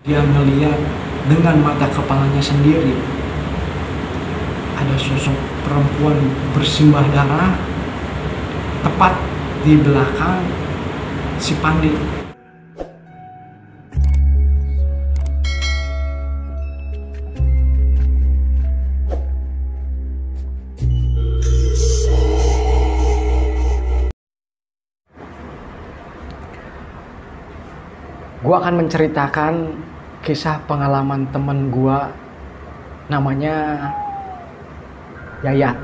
Dia ngeliat dengan mata kepalanya sendiri ada sosok perempuan bersimbah darah tepat di belakang si Pandi. Gua akan menceritakan kisah pengalaman temen gua, namanya Yayat.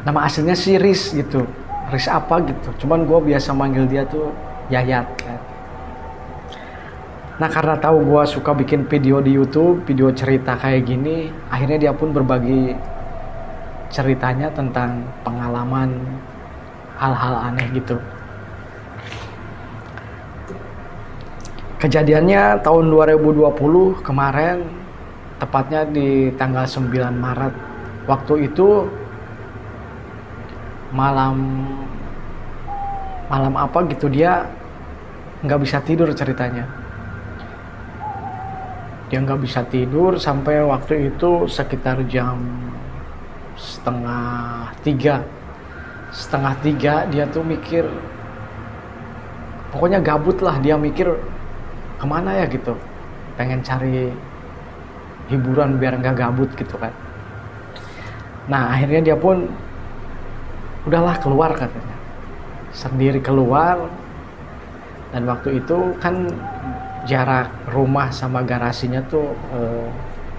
Nama aslinya sih Riz gitu, Riz apa gitu, cuman gua biasa manggil dia tuh Yayat kan. Nah karena tahu gua suka bikin video di YouTube, video cerita kayak gini, akhirnya dia pun berbagi ceritanya tentang pengalaman hal-hal aneh gitu. Kejadiannya tahun 2020 kemarin, tepatnya di tanggal 9 Maret. Waktu itu malam apa gitu, dia nggak bisa tidur ceritanya. Dia nggak bisa tidur sampai waktu itu sekitar jam setengah tiga dia tuh mikir, pokoknya gabut lah, dia mikir kemana ya gitu, pengen cari hiburan biar nggak gabut gitu kan. Nah akhirnya dia pun udahlah keluar katanya, sendiri keluar. Dan waktu itu kan jarak rumah sama garasinya tuh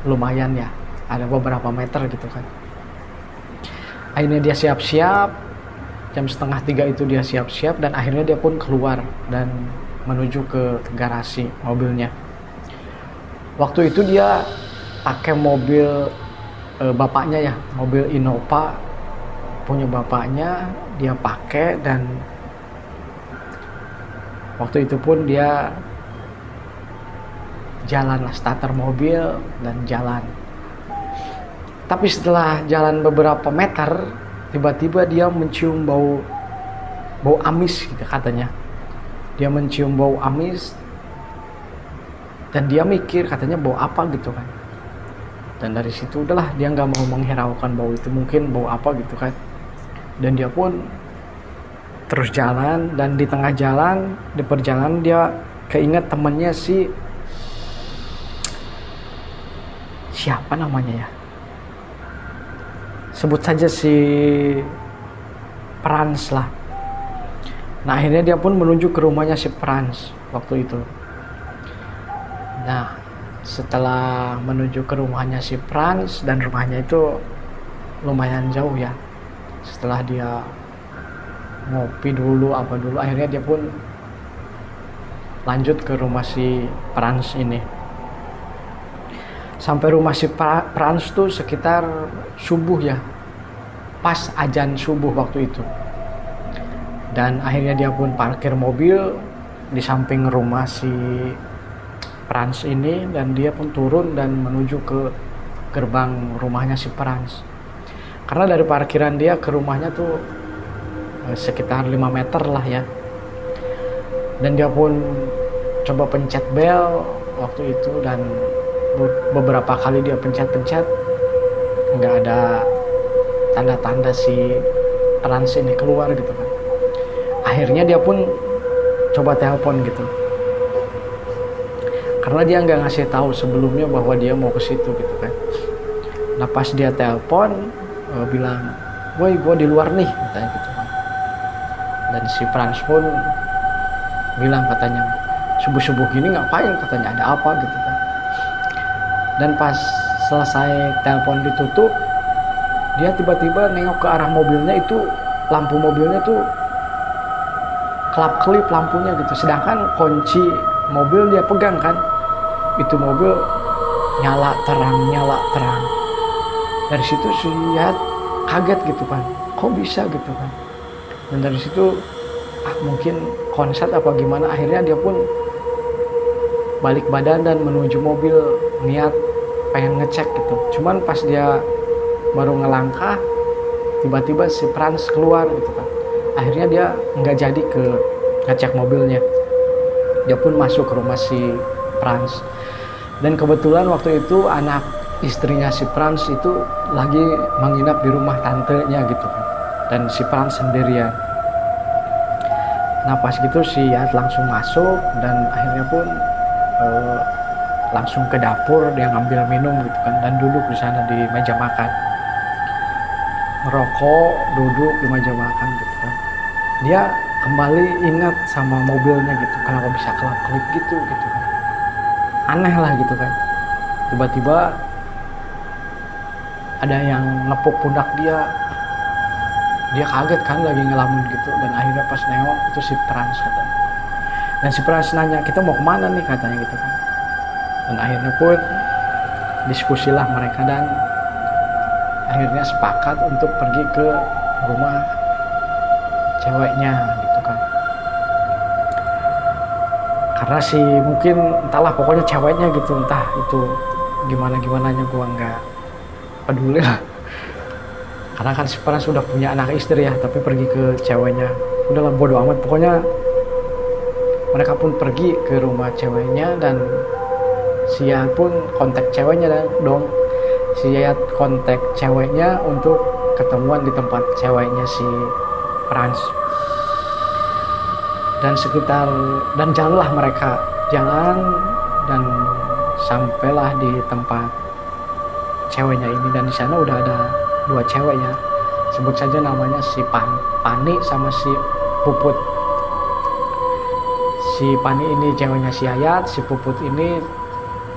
lumayan ya, ada beberapa meter gitu kan. Akhirnya dia siap-siap, jam setengah tiga itu dia siap-siap, dan akhirnya dia pun keluar dan menuju ke garasi mobilnya. Waktu itu dia pakai mobil bapaknya ya, mobil Innova punya bapaknya dia pakai, dan waktu itu pun dia jalan, starter mobil dan jalan. Tapi setelah jalan beberapa meter, tiba-tiba dia mencium bau amis gitu katanya. Dia mencium bau amis dan dia mikir katanya bau apa gitu kan. Dan dari situ udahlah dia nggak mau menghiraukan bau itu, mungkin bau apa gitu kan. Dan dia pun terus jalan, dan di tengah jalan, di perjalanan dia keinget temennya siapa namanya ya, sebut saja si Frans lah. Nah akhirnya dia pun menuju ke rumahnya si Frans waktu itu. Nah setelah menuju ke rumahnya si Frans, dan rumahnya itu lumayan jauh ya, setelah dia ngopi dulu apa dulu, akhirnya dia pun lanjut ke rumah si Frans ini. Sampai rumah si Frans tuh sekitar subuh ya, pas azan subuh waktu itu. Dan akhirnya dia pun parkir mobil di samping rumah si Frans ini, dan dia pun turun dan menuju ke gerbang rumahnya si Frans. Karena dari parkiran dia ke rumahnya tuh sekitar 5 meter lah ya. Dan dia pun coba pencet bel waktu itu, dan beberapa kali dia pencet-pencet, nggak ada tanda-tanda si Frans ini keluar gitu kan. Akhirnya dia pun coba telepon gitu, karena dia nggak ngasih tahu sebelumnya bahwa dia mau ke situ gitu kan. Nah pas dia telepon bilang, "Woi, gue di luar nih," katanya gitu kan. Dan si Frans pun bilang katanya, "Subuh-subuh gini ngapain?" katanya, "ada apa?" gitu kan. Dan pas selesai telepon ditutup, dia tiba-tiba nengok ke arah mobilnya, itu lampu mobilnya tuh kelap-kelip lampunya gitu, sedangkan kunci mobil dia pegang kan. Itu mobil nyala terang. Dari situ si Yayat kaget gitu kan, kok bisa gitu kan. Dan dari situ mungkin konslet apa gimana, akhirnya dia pun balik badan dan menuju mobil, niat pengen ngecek gitu. Cuman pas dia baru ngelangkah, tiba-tiba si Frans keluar gitu kan. Akhirnya dia nggak jadi ke ngecek mobilnya. Dia pun masuk ke rumah si Franz. Dan kebetulan waktu itu anak istrinya si Franz itu lagi menginap di rumah tantenya gitu kan, dan si Franz sendirian. Nah pas gitu si Yayat langsung masuk dan akhirnya pun langsung ke dapur, dia ngambil minum gitu kan, dan duduk di sana di meja makan, merokok, duduk di meja makan gitu kan. Dia kembali ingat sama mobilnya gitu, kenapa bisa kelap-kelip gitu kan, aneh lah gitu kan. Tiba-tiba ada yang nepuk pundak dia kaget kan, lagi ngelamun gitu, dan akhirnya pas nengok itu si Franz katanya. Dan si Franz nanya, kita mau kemana nih katanya gitu kan. Dan akhirnya pun diskusilah mereka dan akhirnya sepakat untuk pergi ke rumah ceweknya gitu kan. Karena si mungkin entahlah pokoknya ceweknya gitu, entah itu gimana-gimananya gua nggak peduli lah. Karena kan si Franz sudah punya anak istri ya, tapi pergi ke ceweknya. Udahlah bodo amat, pokoknya mereka pun pergi ke rumah ceweknya dan si Yayat pun kontak ceweknya dong. Si Yayat kontak ceweknya untuk ketemuan di tempat ceweknya si Franz. Dan jalanlah mereka dan sampailah di tempat ceweknya ini, dan di sana udah ada 2 cewek ya, sebut saja namanya si Pani sama si Puput. Si Pani ini ceweknya si Yayat, si Puput ini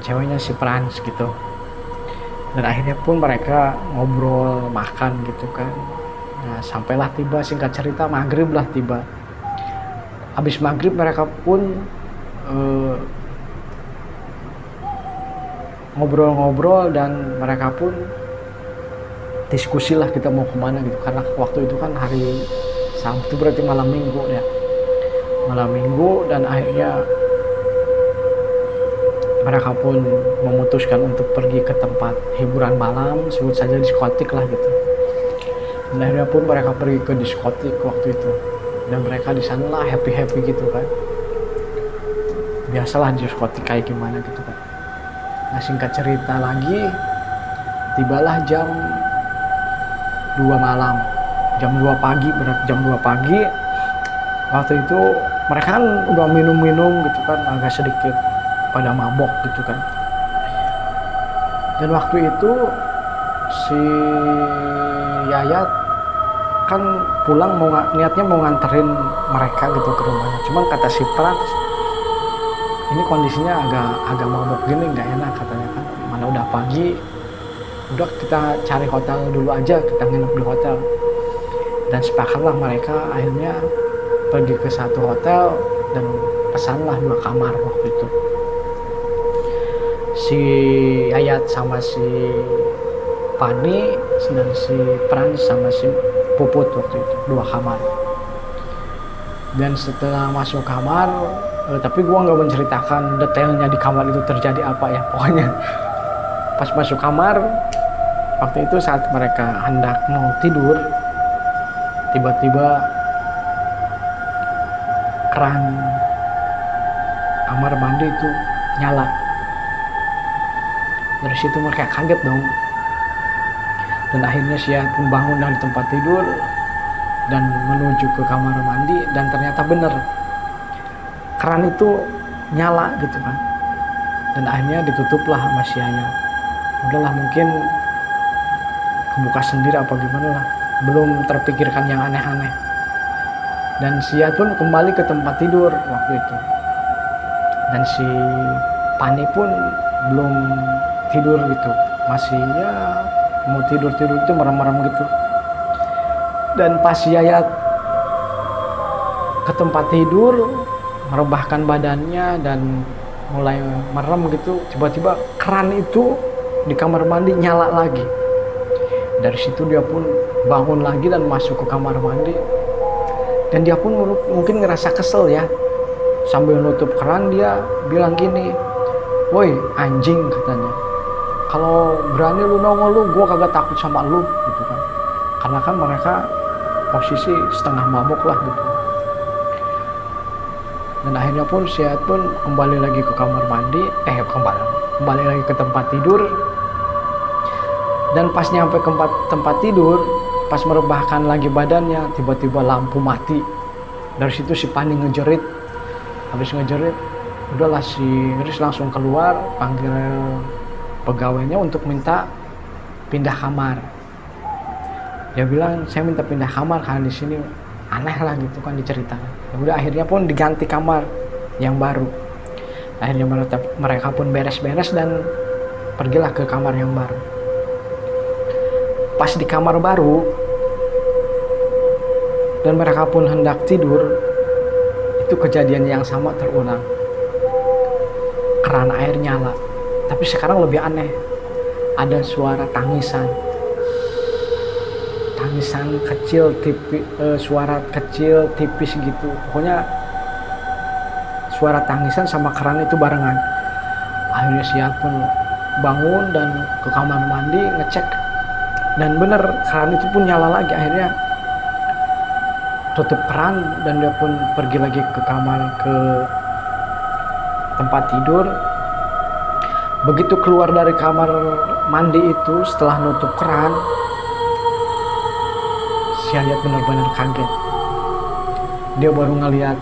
ceweknya si Franz gitu. Dan akhirnya pun mereka ngobrol, makan gitu kan. Nah sampailah tiba, singkat cerita, maghrib lah tiba. Habis maghrib mereka pun ngobrol-ngobrol dan mereka pun diskusi lah kita mau kemana gitu, karena waktu itu kan hari Sabtu, berarti malam minggu ya, dan akhirnya mereka pun memutuskan untuk pergi ke tempat hiburan malam, sebut saja diskotik lah gitu. Dan akhirnya pun mereka pergi ke diskotik waktu itu, dan mereka di sana lah happy gitu kan, biasalah diskotik kayak gimana gitu kan. Nah singkat cerita lagi, tibalah jam 2 malam, jam 2 pagi, waktu itu mereka kan udah minum gitu kan, agak sedikit pada mabok gitu kan. Dan waktu itu si Yayat kan pulang niatnya mau nganterin mereka gitu ke rumahnya, cuman kata si Franz, ini kondisinya agak mabok gini, nggak enak katanya kan, mana udah pagi, udah kita cari hotel dulu aja, kita nginep di hotel. Dan sepakatlah mereka akhirnya pergi ke satu hotel dan pesanlah 2 kamar waktu itu. Si Yayat sama si Pani dan si Franz sama si Puput waktu itu 2 kamar. Dan setelah masuk kamar, tapi gua nggak menceritakan detailnya di kamar itu terjadi apa ya, pokoknya pas masuk kamar waktu itu saat mereka hendak mau tidur, tiba-tiba keran kamar mandi itu nyala. Dari situ mereka kaget dong, dan akhirnya si Yayat pun bangun dari tempat tidur dan menuju ke kamar mandi, dan ternyata bener keran itu nyala gitu kan. Dan akhirnya ditutuplah sama si Yayat. Udahlah mungkin kebuka sendiri apa gimana lah, belum terpikirkan yang aneh-aneh. Dan si Yayat pun kembali ke tempat tidur waktu itu, dan si Pani pun belum tidur gitu, masih ya mau tidur itu merem-merem gitu. Dan pas si Yayat ke tempat tidur, merebahkan badannya dan mulai merem gitu, tiba-tiba keran itu di kamar mandi nyala lagi. Dari situ dia pun bangun lagi dan masuk ke kamar mandi, dan dia pun mungkin ngerasa kesel ya, sambil nutup keran dia bilang gini, "Woi anjing," katanya, "kalau berani lu nongol lu, gua kagak takut sama lu," gitu kan. Karena kan mereka posisi setengah mabok lah gitu. Dan akhirnya pun si Ayat pun kembali lagi ke kamar mandi, kembali lagi ke tempat tidur. Dan pas nyampe ke tempat tidur, pas merebahkan lagi badannya, tiba-tiba lampu mati. Dari situ si Pani ngejerit. Habis ngejerit, udahlah si Riz langsung keluar, panggil pegawainya untuk minta pindah kamar. Dia bilang, saya minta pindah kamar karena di sini aneh lah gitu kan diceritakan. Ya udah, akhirnya pun diganti kamar yang baru. Akhirnya mereka pun beres-beres dan pergilah ke kamar yang baru. Pas di kamar baru dan mereka pun hendak tidur, itu kejadian yang sama terulang. Keran air nyala, tapi sekarang lebih aneh. Ada suara tangisan kecil, suara kecil tipis gitu. Pokoknya suara tangisan sama keran itu barengan. Akhirnya si Ayat pun bangun dan ke kamar mandi ngecek. Dan bener, keran itu pun nyala lagi. Akhirnya tutup keran dan dia pun pergi lagi ke kamar, ke tempat tidur. Begitu keluar dari kamar mandi itu, setelah nutup keran, si Ayat benar-benar kaget. Dia baru ngeliat,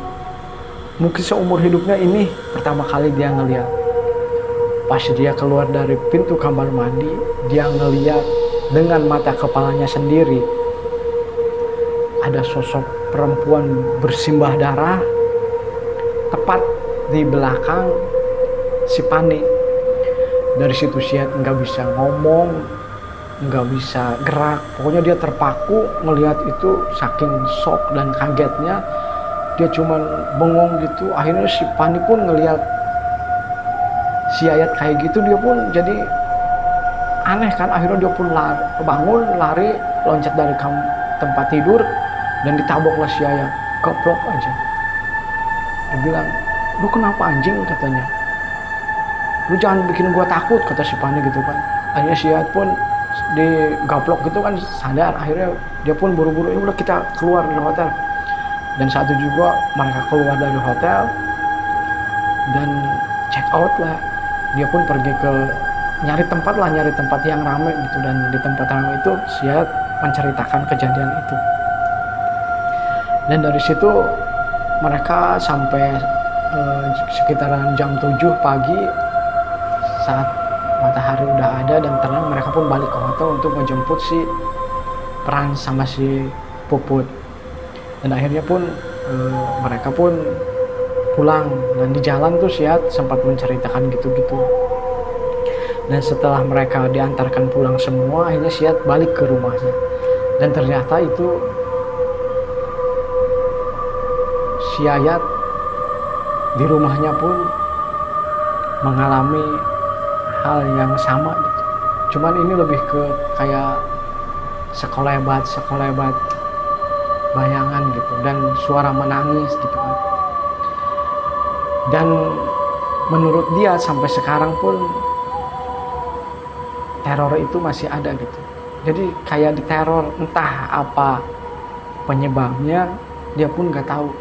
mungkin seumur hidupnya ini pertama kali dia ngeliat. Pas dia keluar dari pintu kamar mandi, dia ngeliat dengan mata kepalanya sendiri ada sosok perempuan bersimbah darah tepat di belakang si Pani. Dari situ si Ayat nggak bisa ngomong, nggak bisa gerak. Pokoknya dia terpaku melihat itu, saking shock dan kagetnya dia cuman bengong gitu. Akhirnya si Pani pun ngelihat si Ayat kayak gitu, dia pun jadi aneh kan. Akhirnya dia pun bangun, lari, loncat dari tempat tidur dan ditaboklah si Ayat, keplok aja. Dia bilang, lu kenapa anjing, katanya. Lu jangan bikin gua takut, kata si Pani gitu kan. Akhirnya si Ayat pun digaplok gitu kan, sadar. Akhirnya dia pun buru-buru, ya udah kita keluar dari hotel. Dan saat itu juga mereka keluar dari hotel dan check out lah. Dia pun pergi ke nyari tempat yang ramai gitu. Dan di tempat ramai itu si Ayat menceritakan kejadian itu. Dan dari situ mereka sampai sekitaran jam 7 pagi, saat matahari udah ada dan tenang, mereka pun balik ke hotel untuk menjemput si Pran sama si Puput. Dan akhirnya pun mereka pun pulang. Dan di jalan tuh si Ayat sempat menceritakan gitu-gitu. Dan setelah mereka diantarkan pulang semua, akhirnya si Ayat balik ke rumahnya. Dan ternyata itu si Ayat di rumahnya pun mengalami hal yang sama gitu. Cuman ini lebih ke kayak sekelebat bayangan gitu, dan suara menangis gitu kan. Dan menurut dia sampai sekarang pun teror itu masih ada gitu. Jadi kayak diteror, entah apa penyebabnya dia pun nggak tahu.